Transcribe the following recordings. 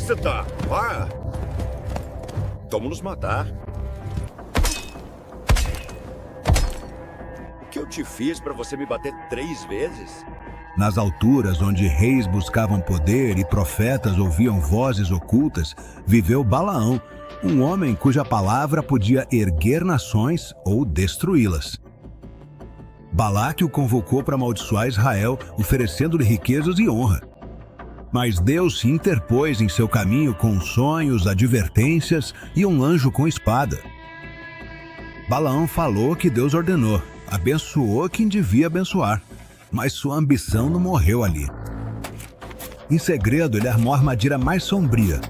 você tá? Vá! Vamos nos matar. O que eu te fiz pra você me bater 3 vezes? Nas alturas onde reis buscavam poder e profetas ouviam vozes ocultas, viveu Balaão, um homem cuja palavra podia erguer nações ou destruí-las. Balaque o convocou para amaldiçoar Israel, oferecendo-lhe riquezas e honra. Mas Deus se interpôs em seu caminho com sonhos, advertências e um anjo com espada. Balaão falou que Deus ordenou, abençoou quem devia abençoar, mas sua ambição não morreu ali. Em segredo, ele armou a armadilha mais sombria.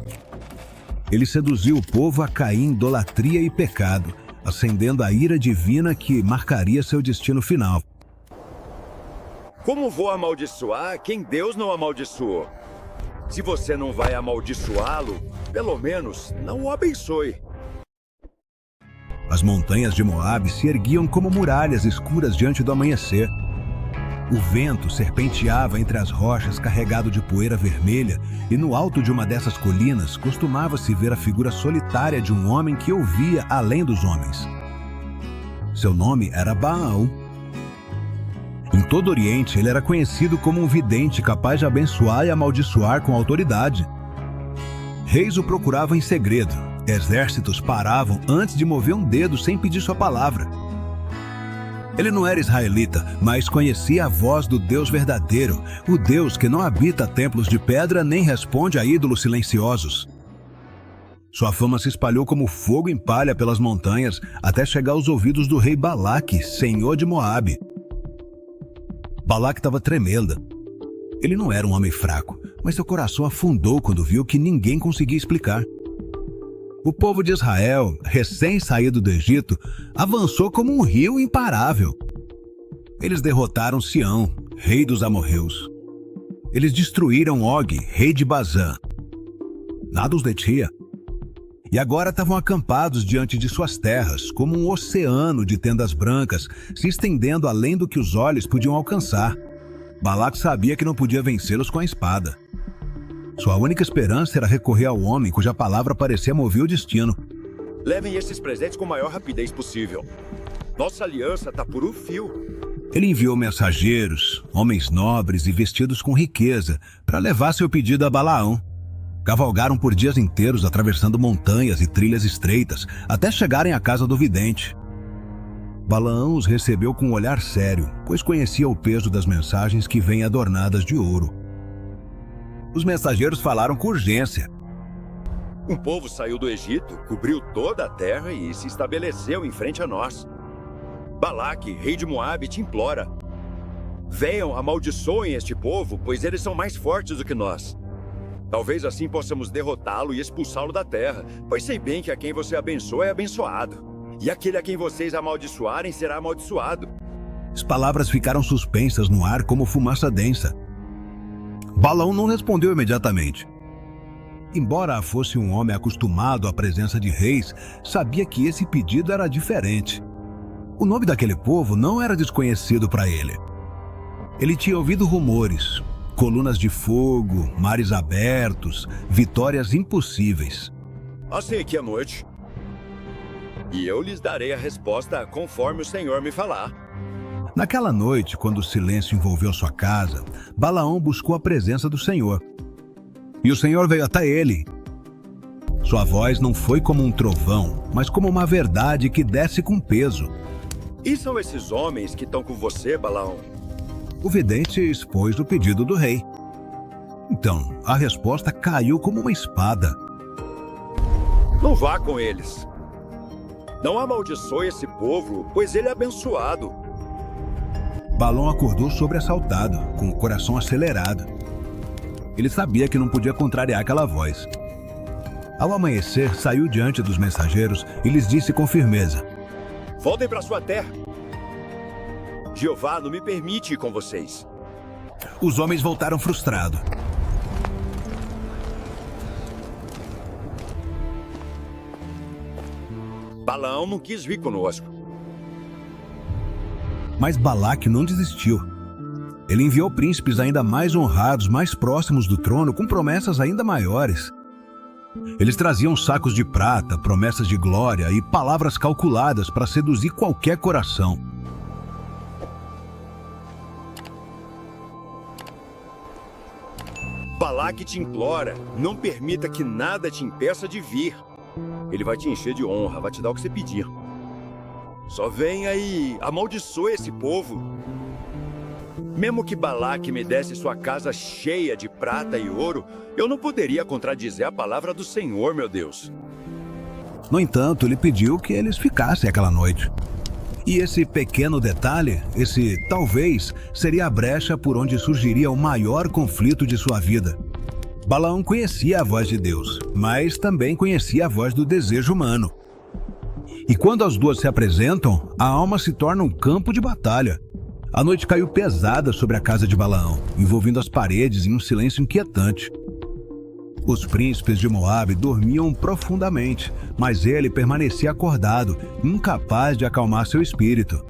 Ele seduziu o povo a cair em idolatria e pecado, acendendo a ira divina que marcaria seu destino final. Como vou amaldiçoar quem Deus não amaldiçoou? Se você não vai amaldiçoá-lo, pelo menos não o abençoe. As montanhas de Moabe se erguiam como muralhas escuras diante do amanhecer. O vento serpenteava entre as rochas carregado de poeira vermelha, e no alto de uma dessas colinas costumava-se ver a figura solitária de um homem que ouvia além dos homens. Seu nome era Balaão. Em todo o Oriente, ele era conhecido como um vidente capaz de abençoar e amaldiçoar com autoridade. Reis o procuravam em segredo. Exércitos paravam antes de mover um dedo sem pedir sua palavra. Ele não era israelita, mas conhecia a voz do Deus verdadeiro, o Deus que não habita templos de pedra nem responde a ídolos silenciosos. Sua fama se espalhou como fogo em palha pelas montanhas, até chegar aos ouvidos do rei Balaque, senhor de Moabe. Balaque estava tremenda. Ele não era um homem fraco, mas seu coração afundou quando viu que ninguém conseguia explicar. O povo de Israel, recém-saído do Egito, avançou como um rio imparável. Eles derrotaram Sião, rei dos amorreus. Eles destruíram Og, rei de Bazã. Nada os detinha. E agora estavam acampados diante de suas terras, como um oceano de tendas brancas, se estendendo além do que os olhos podiam alcançar. Balaque sabia que não podia vencê-los com a espada. Sua única esperança era recorrer ao homem cuja palavra parecia mover o destino. Levem esses presentes com a maior rapidez possível. Nossa aliança está por um fio. Ele enviou mensageiros, homens nobres e vestidos com riqueza, para levar seu pedido a Balaão. Cavalgaram por dias inteiros atravessando montanhas e trilhas estreitas, até chegarem à casa do vidente. Balaão os recebeu com um olhar sério, pois conhecia o peso das mensagens que vêm adornadas de ouro. Os mensageiros falaram com urgência. Um povo saiu do Egito, cobriu toda a terra e se estabeleceu em frente a nós. Balaque, rei de Moabe, te implora. Venham, amaldiçoem este povo, pois eles são mais fortes do que nós. Talvez assim possamos derrotá-lo e expulsá-lo da terra, pois sei bem que a quem você abençoa é abençoado. E aquele a quem vocês amaldiçoarem será amaldiçoado. As palavras ficaram suspensas no ar como fumaça densa. Balaão não respondeu imediatamente. Embora fosse um homem acostumado à presença de reis, sabia que esse pedido era diferente. O nome daquele povo não era desconhecido para ele. Ele tinha ouvido rumores, colunas de fogo, mares abertos, vitórias impossíveis. Passem aqui à noite, e eu lhes darei a resposta conforme o Senhor me falar. Naquela noite, quando o silêncio envolveu sua casa, Balaão buscou a presença do Senhor. E o Senhor veio até ele. Sua voz não foi como um trovão, mas como uma verdade que desce com peso. E são esses homens que estão com você, Balaão? O vidente expôs o pedido do rei. Então, a resposta caiu como uma espada. Não vá com eles. Não amaldiçoe esse povo, pois ele é abençoado. Balaão acordou sobressaltado, com o coração acelerado. Ele sabia que não podia contrariar aquela voz. Ao amanhecer, saiu diante dos mensageiros e lhes disse com firmeza: Voltem para sua terra. Jeová não me permite ir com vocês. Os homens voltaram frustrados. Balaão não quis vir conosco. Mas Balaque não desistiu. Ele enviou príncipes ainda mais honrados, mais próximos do trono, com promessas ainda maiores. Eles traziam sacos de prata, promessas de glória e palavras calculadas para seduzir qualquer coração. Balaque te implora, não permita que nada te impeça de vir. Ele vai te encher de honra, vai te dar o que você pedir. Só venha e amaldiçoe esse povo. Mesmo que Balaque me desse sua casa cheia de prata e ouro, eu não poderia contradizer a palavra do Senhor, meu Deus. No entanto, ele pediu que eles ficassem aquela noite. E esse pequeno detalhe, esse talvez, seria a brecha por onde surgiria o maior conflito de sua vida. Balaão conhecia a voz de Deus, mas também conhecia a voz do desejo humano. E quando as duas se apresentam, a alma se torna um campo de batalha. A noite caiu pesada sobre a casa de Balaão, envolvendo as paredes em um silêncio inquietante. Os príncipes de Moabe dormiam profundamente, mas ele permanecia acordado, incapaz de acalmar seu espírito.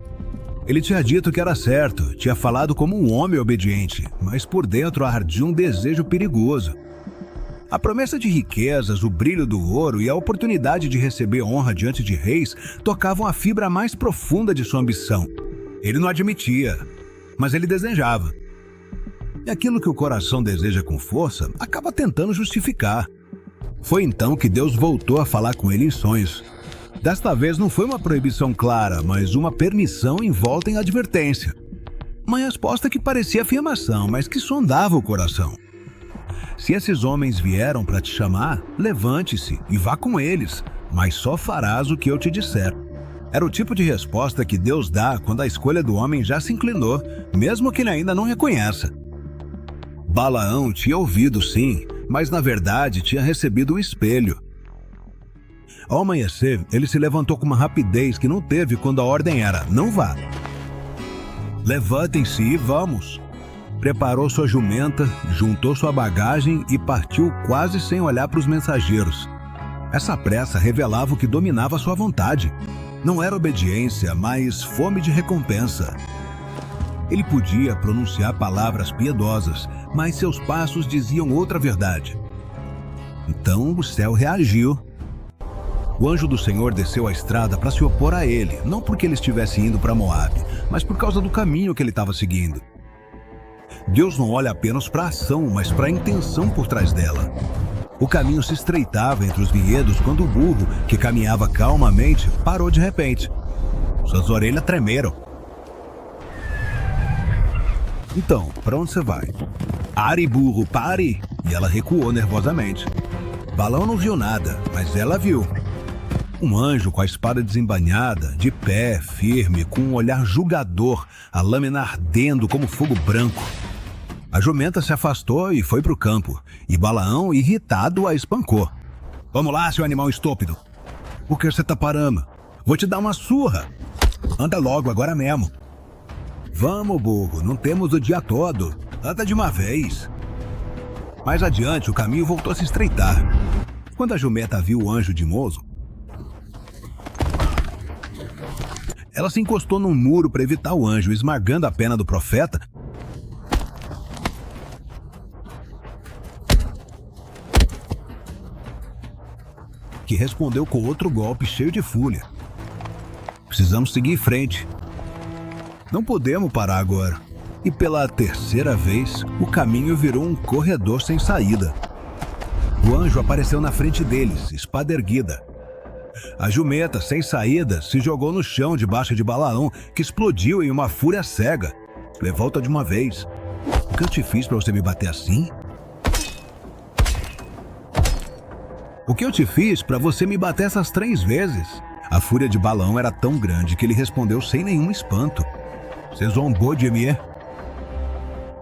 Ele tinha dito que era certo, tinha falado como um homem obediente, mas por dentro ardia um desejo perigoso. A promessa de riquezas, o brilho do ouro e a oportunidade de receber honra diante de reis tocavam a fibra mais profunda de sua ambição. Ele não admitia, mas ele desejava. E aquilo que o coração deseja com força, acaba tentando justificar. Foi então que Deus voltou a falar com ele em sonhos. Desta vez não foi uma proibição clara, mas uma permissão envolta em advertência. Uma resposta que parecia afirmação, mas que sondava o coração. Se esses homens vieram para te chamar, levante-se e vá com eles, mas só farás o que eu te disser. Era o tipo de resposta que Deus dá quando a escolha do homem já se inclinou, mesmo que ele ainda não reconheça. Balaão tinha ouvido sim, mas na verdade tinha recebido um espelho. Ao amanhecer, ele se levantou com uma rapidez que não teve quando a ordem era: não vá. Levantem-se e vamos. Preparou sua jumenta, juntou sua bagagem e partiu quase sem olhar para os mensageiros. Essa pressa revelava o que dominava sua vontade. Não era obediência, mas fome de recompensa. Ele podia pronunciar palavras piedosas, mas seus passos diziam outra verdade. Então o céu reagiu. O anjo do Senhor desceu a estrada para se opor a ele, não porque ele estivesse indo para Moabe, mas por causa do caminho que ele estava seguindo. Deus não olha apenas para a ação, mas para a intenção por trás dela. O caminho se estreitava entre os vinhedos quando o burro, que caminhava calmamente, parou de repente. Suas orelhas tremeram. Então, para onde você vai? Pare, burro, pare! E ela recuou nervosamente. Balaão não viu nada, mas ela viu. Um anjo com a espada desembainhada, de pé, firme, com um olhar julgador, a lâmina ardendo como fogo branco. A jumenta se afastou e foi para o campo, e Balaão, irritado, a espancou. Vamos lá, seu animal estúpido. Por que você tá parando? Vou te dar uma surra. Anda logo, agora mesmo. Vamos, burro, não temos o dia todo. Anda de uma vez. Mais adiante, o caminho voltou a se estreitar. Quando a jumenta viu o anjo de Mozo, ela se encostou num muro para evitar o anjo, esmagando a pena do profeta. Que respondeu com outro golpe cheio de fúria. Precisamos seguir em frente. Não podemos parar agora. E pela terceira vez, o caminho virou um corredor sem saída. O anjo apareceu na frente deles, espada erguida. A jumenta, sem saída, se jogou no chão debaixo de Balaão, que explodiu em uma fúria cega. Levanta de uma vez. O que eu te fiz para você me bater assim? O que eu te fiz para você me bater essas 3 vezes? A fúria de Balaão era tão grande que ele respondeu sem nenhum espanto. Você zombou de mim?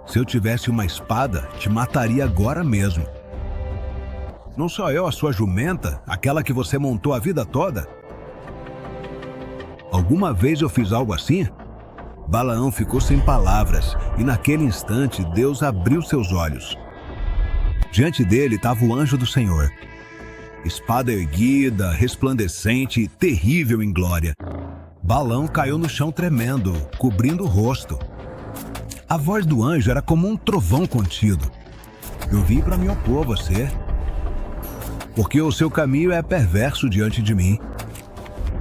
Se eu tivesse uma espada, te mataria agora mesmo. Não sou eu a sua jumenta, aquela que você montou a vida toda? Alguma vez eu fiz algo assim? Balaão ficou sem palavras e naquele instante Deus abriu seus olhos. Diante dele estava o anjo do Senhor. Espada erguida, resplandecente e terrível em glória. Balaão caiu no chão tremendo, cobrindo o rosto. A voz do anjo era como um trovão contido. Eu vim para me opor a você. porque o seu caminho é perverso diante de mim.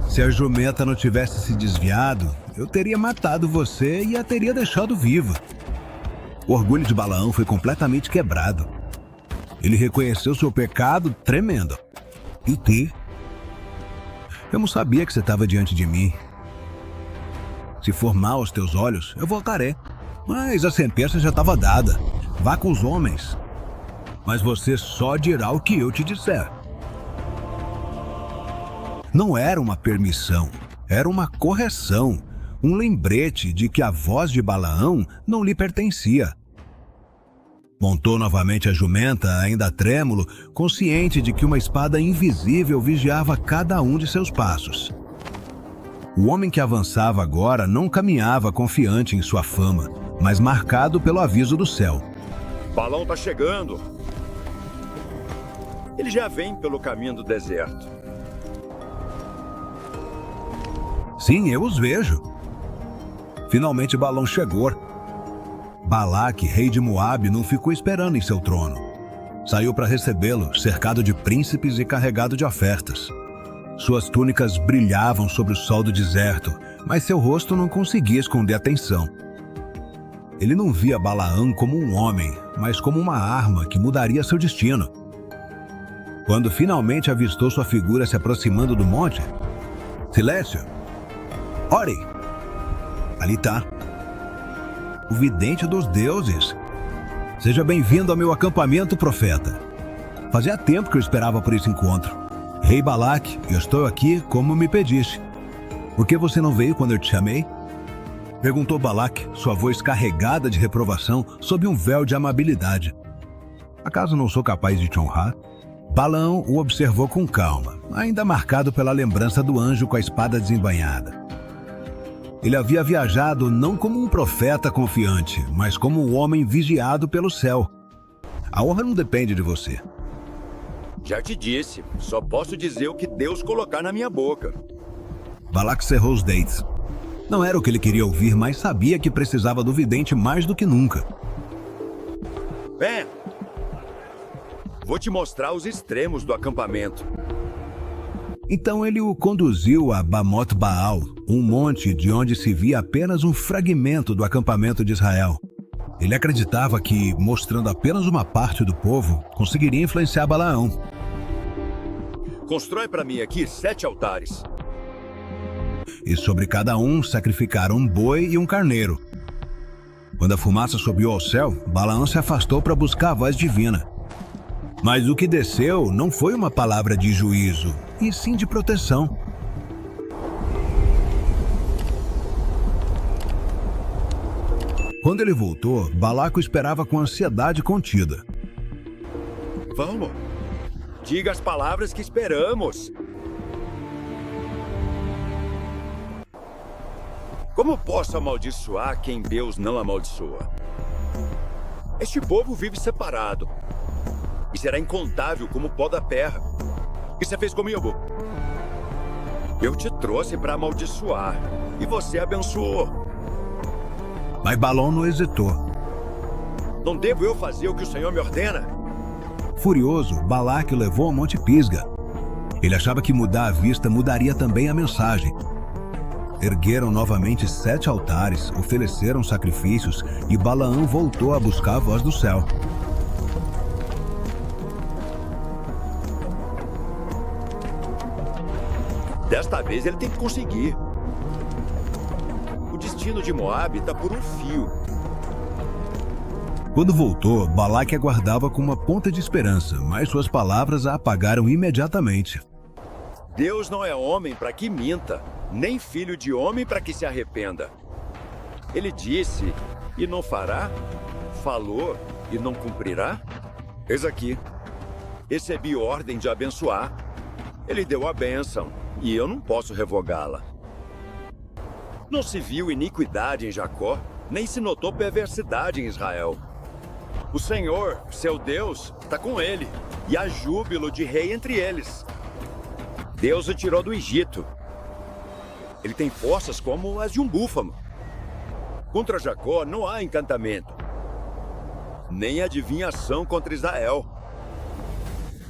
Se a jumenta não tivesse se desviado, eu teria matado você e a teria deixado viva. O orgulho de Balaão foi completamente quebrado. Ele reconheceu seu pecado tremendo. E te? Eu não sabia que você estava diante de mim. Se for mal aos teus olhos, eu voltarei. Mas a sentença já estava dada. Vá com os homens. Mas você só dirá o que eu te disser. Não era uma permissão, era uma correção, um lembrete de que a voz de Balaão não lhe pertencia. Montou novamente a jumenta, ainda trêmulo, consciente de que uma espada invisível vigiava cada um de seus passos. O homem que avançava agora não caminhava confiante em sua fama, mas marcado pelo aviso do céu. Balaão tá chegando. Ele já vem pelo caminho do deserto. Sim, eu os vejo. Finalmente Balaão chegou. Balaque, rei de Moabe, não ficou esperando em seu trono. Saiu para recebê-lo, cercado de príncipes e carregado de ofertas. Suas túnicas brilhavam sobre o sol do deserto, mas seu rosto não conseguia esconder a atenção. Ele não via Balaão como um homem, mas como uma arma que mudaria seu destino. Quando finalmente avistou sua figura se aproximando do monte, silêncio! Ore! Ali está. O vidente dos deuses. Seja bem-vindo ao meu acampamento, profeta. Fazia tempo que eu esperava por esse encontro. Rei Balaque, eu estou aqui como me pediste. Por que você não veio quando eu te chamei? Perguntou Balaque, sua voz carregada de reprovação sob um véu de amabilidade. Acaso não sou capaz de te honrar? Balaão o observou com calma, ainda marcado pela lembrança do anjo com a espada desembainhada. Ele havia viajado não como um profeta confiante, mas como um homem vigiado pelo céu. A honra não depende de você. Já te disse, só posso dizer o que Deus colocar na minha boca. Balaque cerrou os dentes. Não era o que ele queria ouvir, mas sabia que precisava do vidente mais do que nunca. Vem! Vou te mostrar os extremos do acampamento. Então ele o conduziu a Bamot Baal, um monte de onde se via apenas um fragmento do acampamento de Israel. Ele acreditava que, mostrando apenas uma parte do povo, conseguiria influenciar Balaão. Constrói para mim aqui 7 altares. E sobre cada um sacrificaram um boi e um carneiro. Quando a fumaça subiu ao céu, Balaão se afastou para buscar a voz divina. Mas o que desceu não foi uma palavra de juízo, e sim de proteção. Quando ele voltou, Balaque o esperava com ansiedade contida. Vamos, diga as palavras que esperamos. Como posso amaldiçoar quem Deus não amaldiçoa? Este povo vive separado. E será incontável como o pó da terra. O que você fez comigo? Eu te trouxe para amaldiçoar. E você abençoou. Mas Balaão não hesitou. Não devo eu fazer o que o Senhor me ordena? Furioso, Balaque o levou ao Monte Pisga. Ele achava que mudar a vista mudaria também a mensagem. Ergueram novamente 7 altares, ofereceram sacrifícios e Balaão voltou a buscar a voz do céu. Desta vez ele tem que conseguir. O destino de Moabe está por um fio. Quando voltou, Balaque aguardava com uma ponta de esperança, mas suas palavras a apagaram imediatamente. Deus não é homem para que minta, nem filho de homem para que se arrependa. Ele disse e não fará, falou e não cumprirá. Eis aqui, recebi ordem de abençoar. Ele deu a bênção e eu não posso revogá-la. Não se viu iniquidade em Jacó, nem se notou perversidade em Israel. O Senhor, seu Deus, está com ele, e há júbilo de rei entre eles. Deus o tirou do Egito. Ele tem forças como as de um búfalo. Contra Jacó não há encantamento, nem adivinhação contra Israel.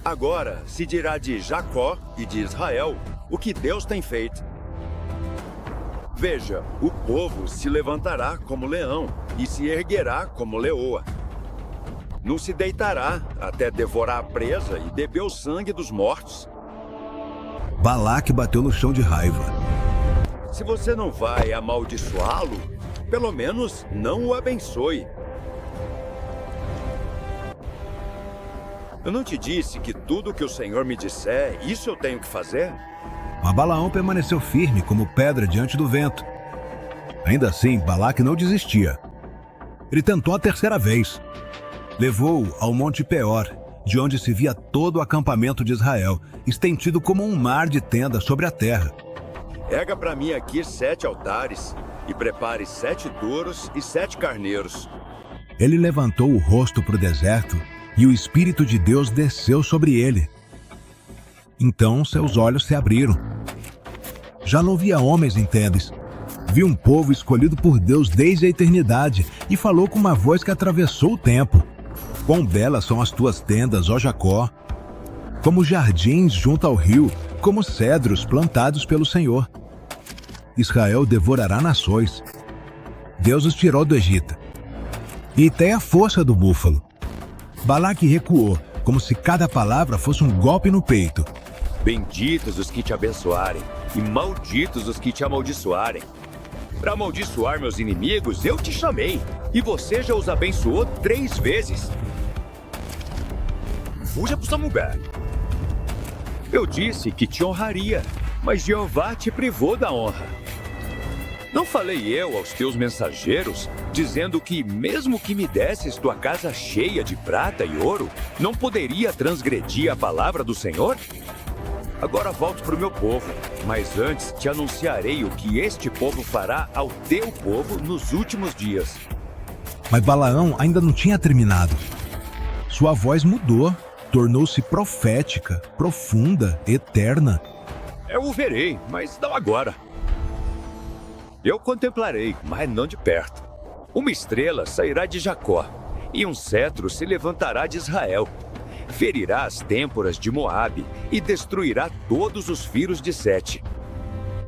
Agora se dirá de Jacó e de Israel o que Deus tem feito. Veja, o povo se levantará como leão e se erguerá como leoa. Não se deitará até devorar a presa e beber o sangue dos mortos. Balaque bateu no chão de raiva. Se você não vai amaldiçoá-lo, pelo menos não o abençoe. Eu não te disse que tudo que o Senhor me disser, isso eu tenho que fazer? Mas Balaão permaneceu firme como pedra diante do vento. Ainda assim, Balaque não desistia. Ele tentou a terceira vez. Levou-o ao Monte Peor, de onde se via todo o acampamento de Israel, estendido como um mar de tendas sobre a terra. Erga para mim aqui 7 altares e prepare 7 touros e 7 carneiros. Ele levantou o rosto para o deserto e o Espírito de Deus desceu sobre ele. Então seus olhos se abriram. Já não via homens em tendas. Viu um povo escolhido por Deus desde a eternidade e falou com uma voz que atravessou o tempo. Quão belas são as tuas tendas, ó Jacó! Como jardins junto ao rio, como cedros plantados pelo Senhor. Israel devorará nações. Deus os tirou do Egito. E tem a força do búfalo. Balaque recuou, como se cada palavra fosse um golpe no peito. Benditos os que te abençoarem, e malditos os que te amaldiçoarem. Para amaldiçoar meus inimigos, eu te chamei, e você já os abençoou 3 vezes. Fuja para o lugar. Eu disse que te honraria, mas Jeová te privou da honra. Não falei eu aos teus mensageiros, dizendo que, mesmo que me desses tua casa cheia de prata e ouro, não poderia transgredir a palavra do Senhor? Agora volto para o meu povo, mas antes te anunciarei o que este povo fará ao teu povo nos últimos dias. Mas Balaão ainda não tinha terminado. Sua voz mudou, tornou-se profética, profunda, eterna. Eu o verei, mas não agora. Eu contemplarei, mas não de perto. Uma estrela sairá de Jacó, e um cetro se levantará de Israel. Ferirá as têmporas de Moabe e destruirá todos os filhos de Sete.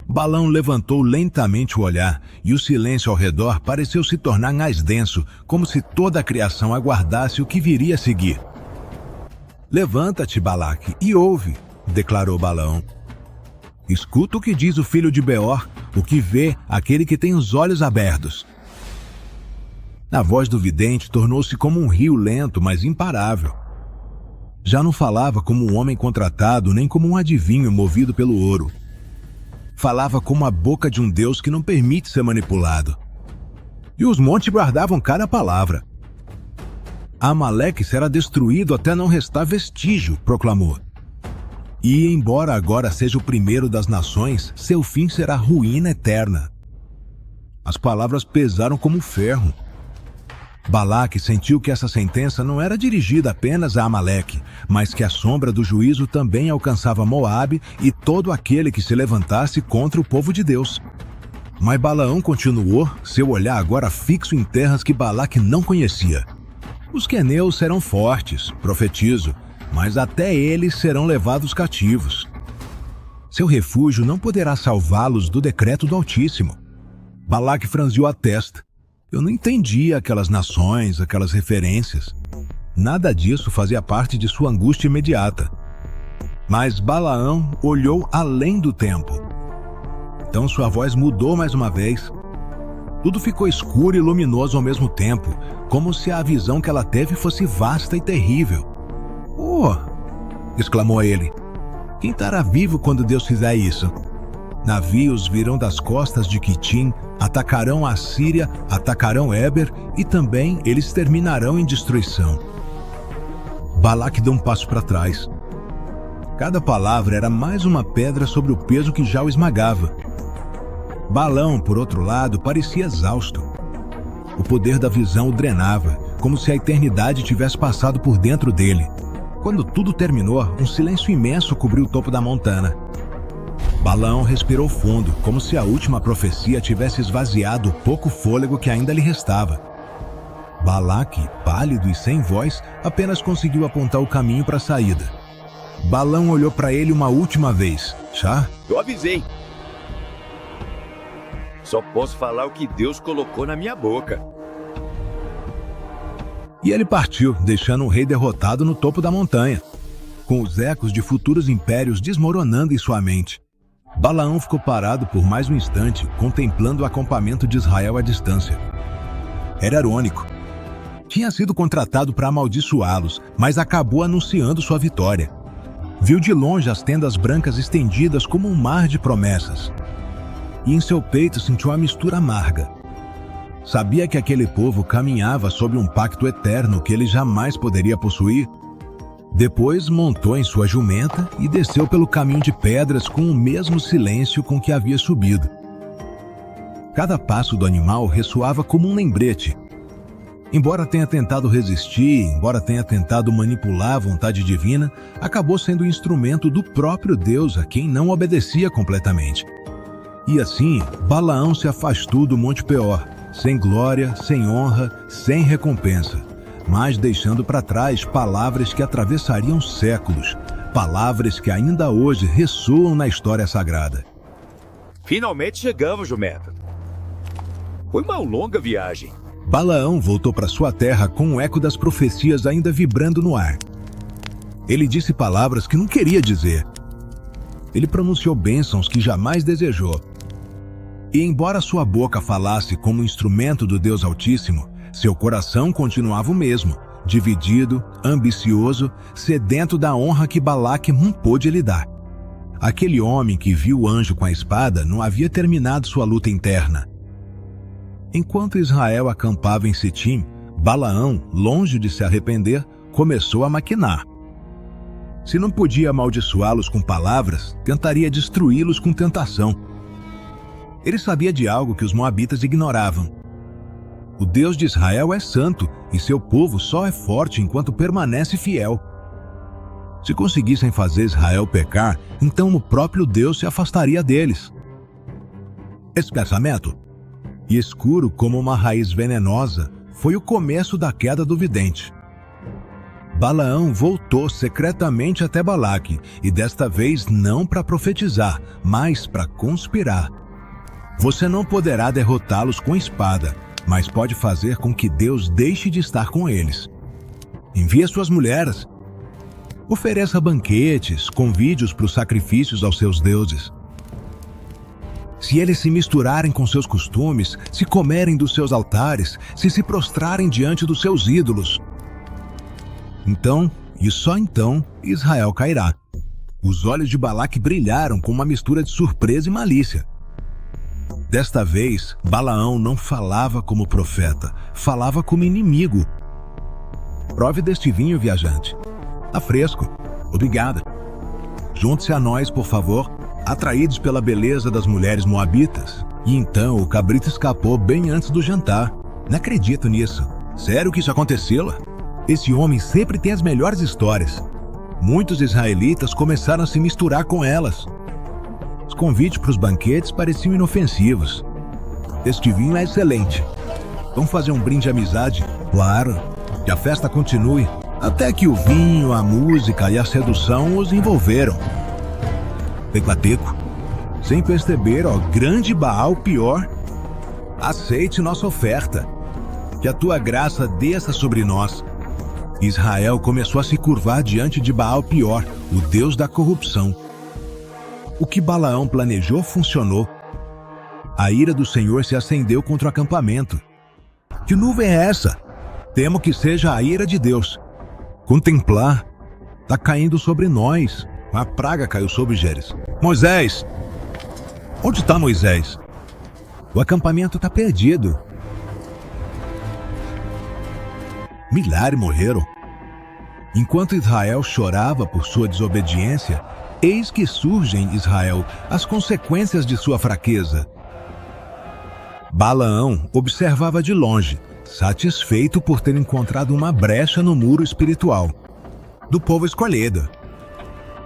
Balaão levantou lentamente o olhar, e o silêncio ao redor pareceu se tornar mais denso, como se toda a criação aguardasse o que viria a seguir. Levanta-te, Balaque, e ouve, declarou Balaão. Escuta o que diz o filho de Beor, o que vê aquele que tem os olhos abertos. A voz do vidente tornou-se como um rio lento, mas imparável. Já não falava como um homem contratado, nem como um adivinho movido pelo ouro. Falava como a boca de um Deus que não permite ser manipulado. E os montes guardavam cada palavra. Amaleque será destruído até não restar vestígio, proclamou. E, embora agora seja o primeiro das nações, seu fim será ruína eterna. As palavras pesaram como ferro. Balaque sentiu que essa sentença não era dirigida apenas a Amaleque, mas que a sombra do juízo também alcançava Moabe e todo aquele que se levantasse contra o povo de Deus. Mas Balaão continuou, seu olhar agora fixo em terras que Balaque não conhecia. Os queneus serão fortes, profetizo, mas até eles serão levados cativos. Seu refúgio não poderá salvá-los do decreto do Altíssimo. Balaque franziu a testa. Eu não entendia aquelas nações, aquelas referências. Nada disso fazia parte de sua angústia imediata. Mas Balaão olhou além do tempo. Então sua voz mudou mais uma vez. Tudo ficou escuro e luminoso ao mesmo tempo, como se a visão que ela teve fosse vasta e terrível. "Oh!" exclamou ele. "Quem estará vivo quando Deus fizer isso? Navios virão das costas de Quitim, atacarão a Síria, atacarão Éber e também eles terminarão em destruição." Balaque deu um passo para trás. Cada palavra era mais uma pedra sobre o peso que já o esmagava. Balaão, por outro lado, parecia exausto. O poder da visão o drenava, como se a eternidade tivesse passado por dentro dele. Quando tudo terminou, um silêncio imenso cobriu o topo da montanha. Balaão respirou fundo, como se a última profecia tivesse esvaziado o pouco fôlego que ainda lhe restava. Balaque, pálido e sem voz, apenas conseguiu apontar o caminho para a saída. Balaão olhou para ele uma última vez. Já? Eu avisei. Só posso falar o que Deus colocou na minha boca. E ele partiu, deixando o rei derrotado no topo da montanha, com os ecos de futuros impérios desmoronando em sua mente. Balaão ficou parado por mais um instante, contemplando o acampamento de Israel à distância. Era irônico. Tinha sido contratado para amaldiçoá-los, mas acabou anunciando sua vitória. Viu de longe as tendas brancas estendidas como um mar de promessas. E em seu peito sentiu uma mistura amarga. Sabia que aquele povo caminhava sob um pacto eterno que ele jamais poderia possuir. Depois montou em sua jumenta e desceu pelo caminho de pedras com o mesmo silêncio com que havia subido. Cada passo do animal ressoava como um lembrete. Embora tenha tentado resistir, embora tenha tentado manipular a vontade divina, acabou sendo o instrumento do próprio Deus a quem não obedecia completamente. E assim, Balaão se afastou do Monte Peor, sem glória, sem honra, sem recompensa, mas deixando para trás palavras que atravessariam séculos, palavras que ainda hoje ressoam na história sagrada. Finalmente chegamos, jumenta. Foi uma longa viagem. Balaão voltou para sua terra com o eco das profecias ainda vibrando no ar. Ele disse palavras que não queria dizer. Ele pronunciou bênçãos que jamais desejou. E embora sua boca falasse como instrumento do Deus Altíssimo, seu coração continuava o mesmo, dividido, ambicioso, sedento da honra que Balaque não pôde lhe dar. Aquele homem que viu o anjo com a espada não havia terminado sua luta interna. Enquanto Israel acampava em Sitim, Balaão, longe de se arrepender, começou a maquinar. Se não podia amaldiçoá-los com palavras, tentaria destruí-los com tentação. Ele sabia de algo que os moabitas ignoravam. O Deus de Israel é santo e seu povo só é forte enquanto permanece fiel. Se conseguissem fazer Israel pecar, então o próprio Deus se afastaria deles. Esse pensamento, escuro como uma raiz venenosa, foi o começo da queda do vidente. Balaão voltou secretamente até Balaque, e desta vez não para profetizar, mas para conspirar. Você não poderá derrotá-los com espada, mas pode fazer com que Deus deixe de estar com eles. Envie suas mulheres. Ofereça banquetes, convide-os para os sacrifícios aos seus deuses. Se eles se misturarem com seus costumes, se comerem dos seus altares, se prostrarem diante dos seus ídolos, então, e só então, Israel cairá. Os olhos de Balaque brilharam com uma mistura de surpresa e malícia. Desta vez, Balaão não falava como profeta, falava como inimigo. Prove deste vinho, viajante. Tá fresco. Obrigada. Junte-se a nós, por favor, atraídos pela beleza das mulheres moabitas. E então o cabrito escapou bem antes do jantar. Não acredito nisso. Sério que isso aconteceu? Esse homem sempre tem as melhores histórias. Muitos israelitas começaram a se misturar com elas. Os convites para os banquetes pareciam inofensivos. Este vinho é excelente. Vamos fazer um brinde de amizade? Claro. Que a festa continue, até que o vinho, a música e a sedução os envolveram. Peco, sem perceber, grande Baal pior, aceite nossa oferta. Que a tua graça desça sobre nós. Israel começou a se curvar diante de Baal pior, o deus da corrupção. O que Balaão planejou funcionou. A ira do Senhor se acendeu contra o acampamento. Que nuvem é essa? Temo que seja a ira de Deus. Contemplar. Está caindo sobre nós. A praga caiu sobre Geres. Moisés! Onde está Moisés? O acampamento está perdido. Milhares morreram. Enquanto Israel chorava por sua desobediência, eis que surgem em Israel as consequências de sua fraqueza. Balaão observava de longe, satisfeito por ter encontrado uma brecha no muro espiritual do povo escolhido.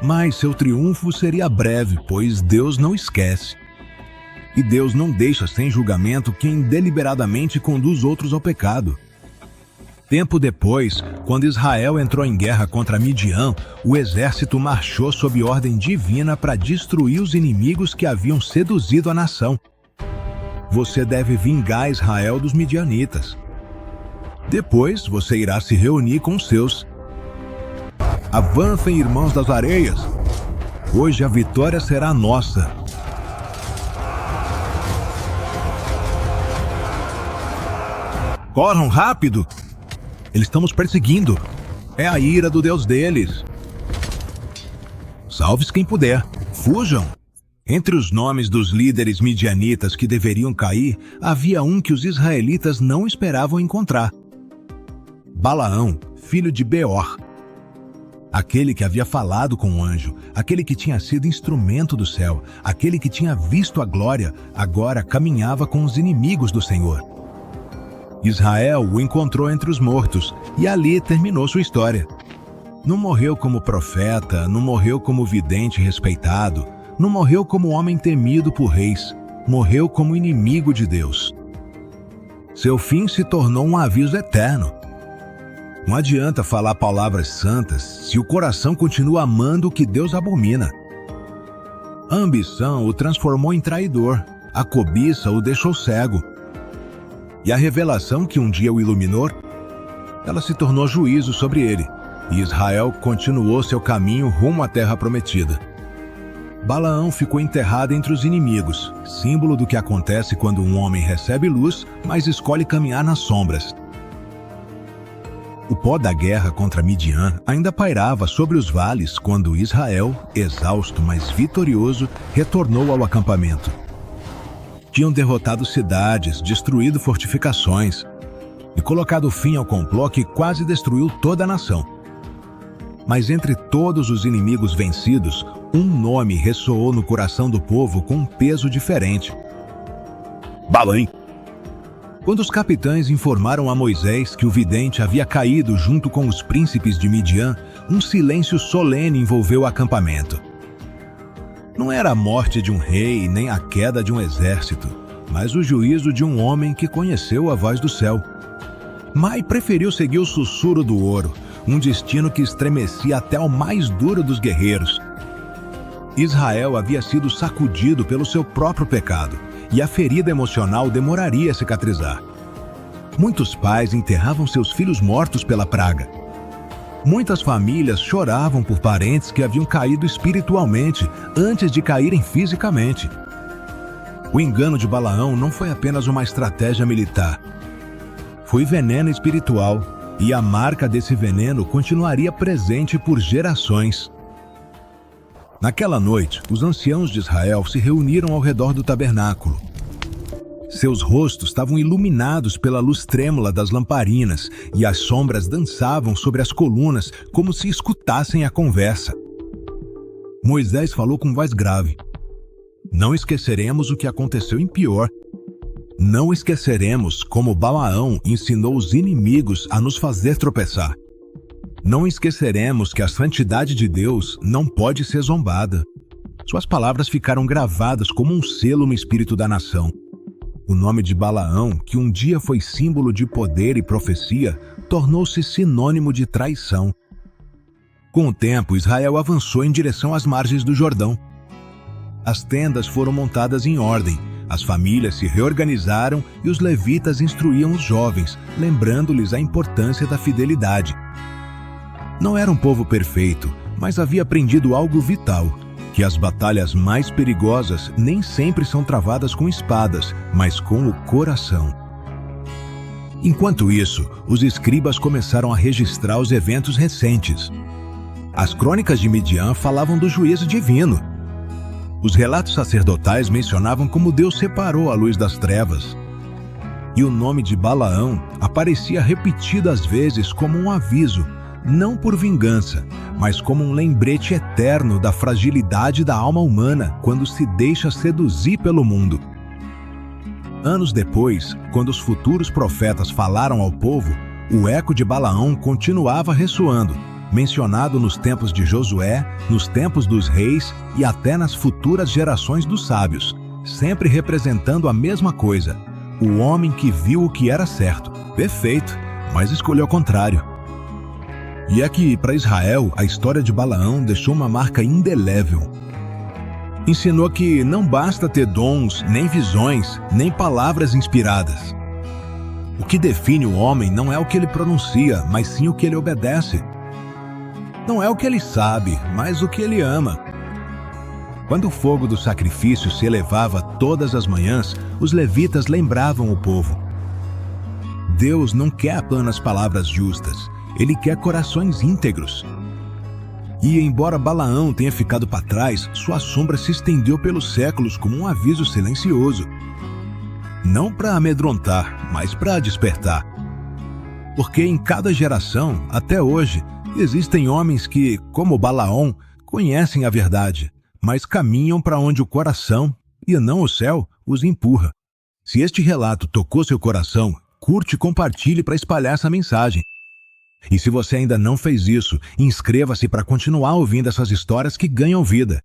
Mas seu triunfo seria breve, pois Deus não esquece. E Deus não deixa sem julgamento quem deliberadamente conduz outros ao pecado. Tempo depois, quando Israel entrou em guerra contra Midian, o exército marchou sob ordem divina para destruir os inimigos que haviam seduzido a nação. Você deve vingar Israel dos midianitas. Depois, você irá se reunir com os seus. Avancem, irmãos das areias! Hoje a vitória será nossa. Corram rápido! Eles estão nos perseguindo. É a ira do Deus deles. Salve-se quem puder. Fujam. Entre os nomes dos líderes midianitas que deveriam cair, havia um que os israelitas não esperavam encontrar. Balaão, filho de Beor. Aquele que havia falado com o anjo, aquele que tinha sido instrumento do céu, aquele que tinha visto a glória, agora caminhava com os inimigos do Senhor. Israel o encontrou entre os mortos, e ali terminou sua história. Não morreu como profeta, não morreu como vidente respeitado, não morreu como homem temido por reis, morreu como inimigo de Deus. Seu fim se tornou um aviso eterno. Não adianta falar palavras santas se o coração continua amando o que Deus abomina. A ambição o transformou em traidor, a cobiça o deixou cego. E a revelação que um dia o iluminou, ela se tornou juízo sobre ele, e Israel continuou seu caminho rumo à terra prometida. Balaão ficou enterrado entre os inimigos, símbolo do que acontece quando um homem recebe luz, mas escolhe caminhar nas sombras. O pó da guerra contra Midian ainda pairava sobre os vales quando Israel, exausto mas vitorioso, retornou ao acampamento. Tinham derrotado cidades, destruído fortificações e colocado fim ao complô que quase destruiu toda a nação. Mas entre todos os inimigos vencidos, um nome ressoou no coração do povo com um peso diferente: Balaão. Quando os capitães informaram a Moisés que o vidente havia caído junto com os príncipes de Midian, um silêncio solene envolveu o acampamento. Não era a morte de um rei, nem a queda de um exército, mas o juízo de um homem que conheceu a voz do céu. Mai preferiu seguir o sussurro do ouro, um destino que estremecia até o mais duro dos guerreiros. Israel havia sido sacudido pelo seu próprio pecado, e a ferida emocional demoraria a cicatrizar. Muitos pais enterravam seus filhos mortos pela praga. Muitas famílias choravam por parentes que haviam caído espiritualmente antes de caírem fisicamente. O engano de Balaão não foi apenas uma estratégia militar. Foi veneno espiritual, e a marca desse veneno continuaria presente por gerações. Naquela noite, os anciãos de Israel se reuniram ao redor do tabernáculo. Seus rostos estavam iluminados pela luz trêmula das lamparinas e as sombras dançavam sobre as colunas como se escutassem a conversa. Moisés falou com voz grave: Não esqueceremos o que aconteceu em Pior. Não esqueceremos como Balaão ensinou os inimigos a nos fazer tropeçar. Não esqueceremos que a santidade de Deus não pode ser zombada. Suas palavras ficaram gravadas como um selo no espírito da nação. O nome de Balaão, que um dia foi símbolo de poder e profecia, tornou-se sinônimo de traição. Com o tempo, Israel avançou em direção às margens do Jordão. As tendas foram montadas em ordem, as famílias se reorganizaram e os levitas instruíam os jovens, lembrando-lhes a importância da fidelidade. Não era um povo perfeito, mas havia aprendido algo vital: que as batalhas mais perigosas nem sempre são travadas com espadas, mas com o coração. Enquanto isso, os escribas começaram a registrar os eventos recentes. As crônicas de Midian falavam do juízo divino. Os relatos sacerdotais mencionavam como Deus separou a luz das trevas. E o nome de Balaão aparecia repetidas vezes como um aviso, não por vingança, mas como um lembrete eterno da fragilidade da alma humana quando se deixa seduzir pelo mundo. Anos depois, quando os futuros profetas falaram ao povo, o eco de Balaão continuava ressoando, mencionado nos tempos de Josué, nos tempos dos reis e até nas futuras gerações dos sábios, sempre representando a mesma coisa: o homem que viu o que era certo. Perfeito! mas escolheu ao contrário. E é que, para Israel, a história de Balaão deixou uma marca indelével. Ensinou que não basta ter dons, nem visões, nem palavras inspiradas. O que define o homem não é o que ele pronuncia, mas sim o que ele obedece. Não é o que ele sabe, mas o que ele ama. Quando o fogo do sacrifício se elevava todas as manhãs, os levitas lembravam o povo. Deus não quer apenas palavras justas, Ele quer corações íntegros. E embora Balaão tenha ficado para trás, sua sombra se estendeu pelos séculos como um aviso silencioso. Não para amedrontar, mas para despertar. Porque em cada geração, até hoje, existem homens que, como Balaão, conhecem a verdade, mas caminham para onde o coração, e não o céu, os empurra. Se este relato tocou seu coração, curte e compartilhe para espalhar essa mensagem. E se você ainda não fez isso, inscreva-se para continuar ouvindo essas histórias que ganham vida.